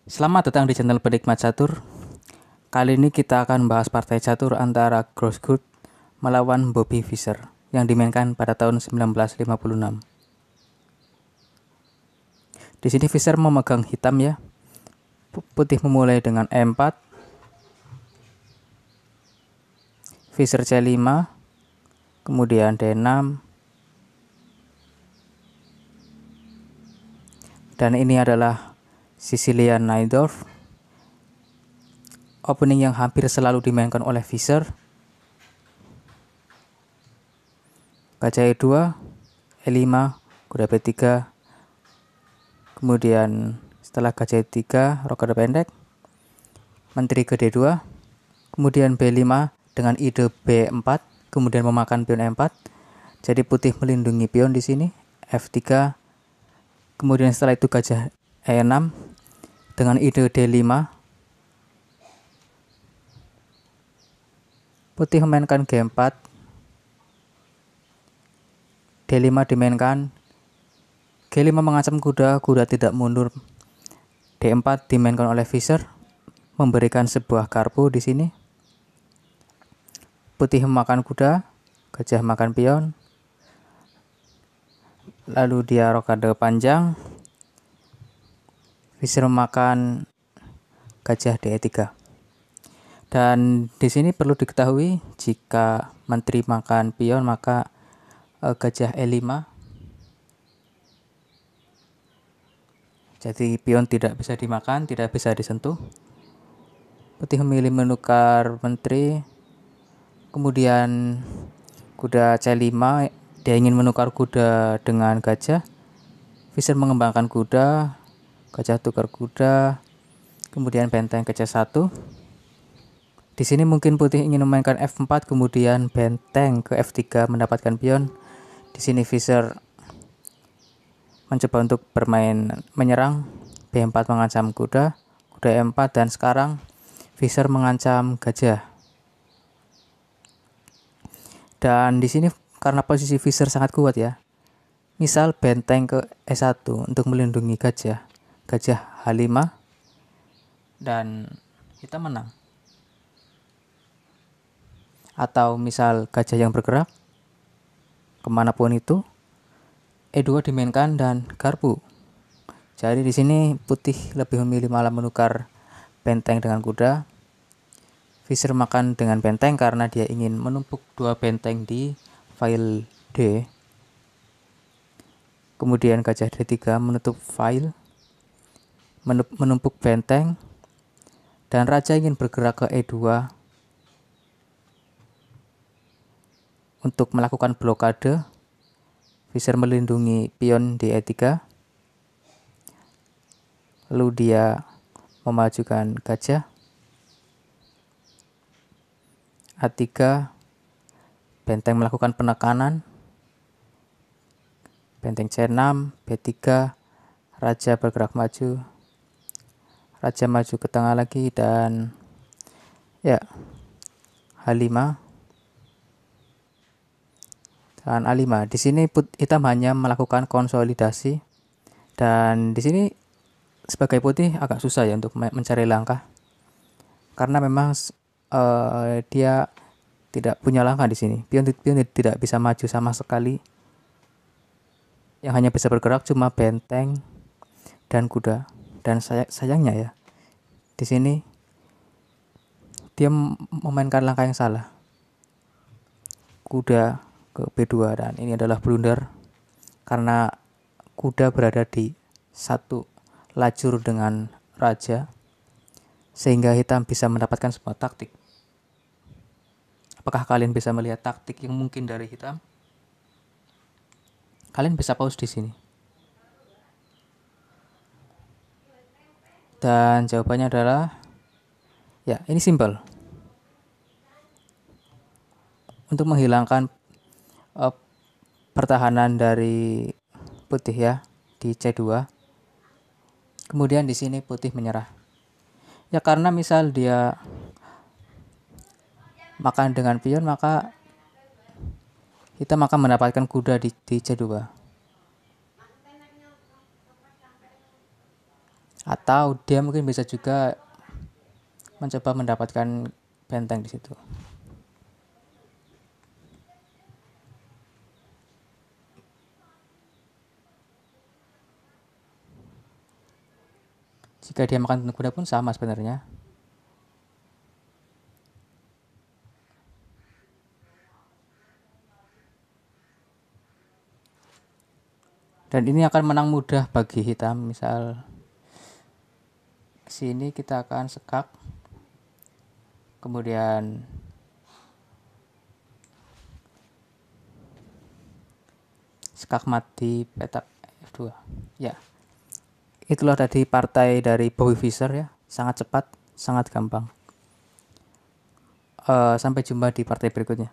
Selamat datang di channel Penikmat Catur. Kali ini kita akan bahas partai catur antara Grosgood melawan Bobby Fischer yang dimainkan pada tahun 1956. Di sini Fischer memegang hitam ya. Putih memulai dengan E4, Fischer C5, kemudian D6. Dan ini adalah Sicilian Najdorf. Opening yang hampir selalu dimainkan oleh Fischer. Gajah E2, E5, kuda B3. Kemudian setelah gajah E3, rokade pendek, menteri ke D2, kemudian B5 dengan ide B4, kemudian memakan pion E4. Jadi putih melindungi pion di sini, F3. Kemudian setelah itu gajah E6 dengan ide D5. Putih memainkan G4. D5 dimainkan. G5 mengancam kuda, kuda tidak mundur. D4 dimainkan oleh Fischer, memberikan sebuah garpu di sini. Putih memakan kuda, gajah makan pion. Lalu dia rokade panjang. Fischer memakan gajah D3. Dan di sini perlu diketahui jika menteri makan pion maka gajah E5. Jadi pion tidak bisa dimakan, tidak bisa disentuh. Putih memilih menukar menteri. Kemudian kuda C5, dia ingin menukar kuda dengan gajah. Fischer mengembangkan kuda, gajah tukar kuda. Kemudian benteng ke C1. Di sini mungkin putih ingin memainkan F4, kemudian benteng ke F3 mendapatkan pion. Di sini Fischer mencoba untuk bermain menyerang. B4 mengancam kuda, kuda E4, dan sekarang Fischer mengancam gajah. Dan di sini karena posisi Fischer sangat kuat ya. Misal benteng ke E1 untuk melindungi gajah. Gajah H5 dan kita menang. Atau misal gajah yang bergerak kemanapun itu, E2 dimainkan dan garpu. Jadi di sini putih lebih memilih malah menukar benteng dengan kuda. Fischer makan dengan benteng karena dia ingin menumpuk dua benteng di file D. Kemudian gajah D3 menutup file, menumpuk benteng, dan raja ingin bergerak ke E2 untuk melakukan blokade. Fischer melindungi pion di E3. Lalu dia memajukan gajah. A3, benteng melakukan penekanan. Benteng C6, B3, raja bergerak maju. Raja maju ke tengah lagi dan ya, H5 dan A5. Di sini hitam hanya melakukan konsolidasi, dan di sini sebagai putih agak susah ya untuk mencari langkah karena memang dia tidak punya langkah di sini. Pion tidak bisa maju sama sekali. Yang hanya bisa bergerak cuma benteng dan kuda. Dan sayangnya ya, di sini dia memainkan langkah yang salah. Kuda ke B2, dan ini adalah blunder karena kuda berada di satu lajur dengan raja sehingga hitam bisa mendapatkan sebuah taktik. Apakah kalian bisa melihat taktik yang mungkin dari hitam? Kalian bisa pause di sini. Dan jawabannya adalah ya, ini simpel. Untuk menghilangkan pertahanan dari putih ya di C2. Kemudian di sini putih menyerah. Ya karena misal dia makan dengan pion maka hitam akan mendapatkan kuda di C2. Atau dia mungkin bisa juga mencoba mendapatkan benteng di situ. Jika dia makan kuda pun sama sebenarnya. Dan ini akan menang mudah bagi hitam. Misal sini kita akan sekak, kemudian sekak mati petak F2. Ya, itulah tadi partai dari Bobby Fischer ya. Sangat cepat, sangat gampang. Sampai jumpa di partai berikutnya.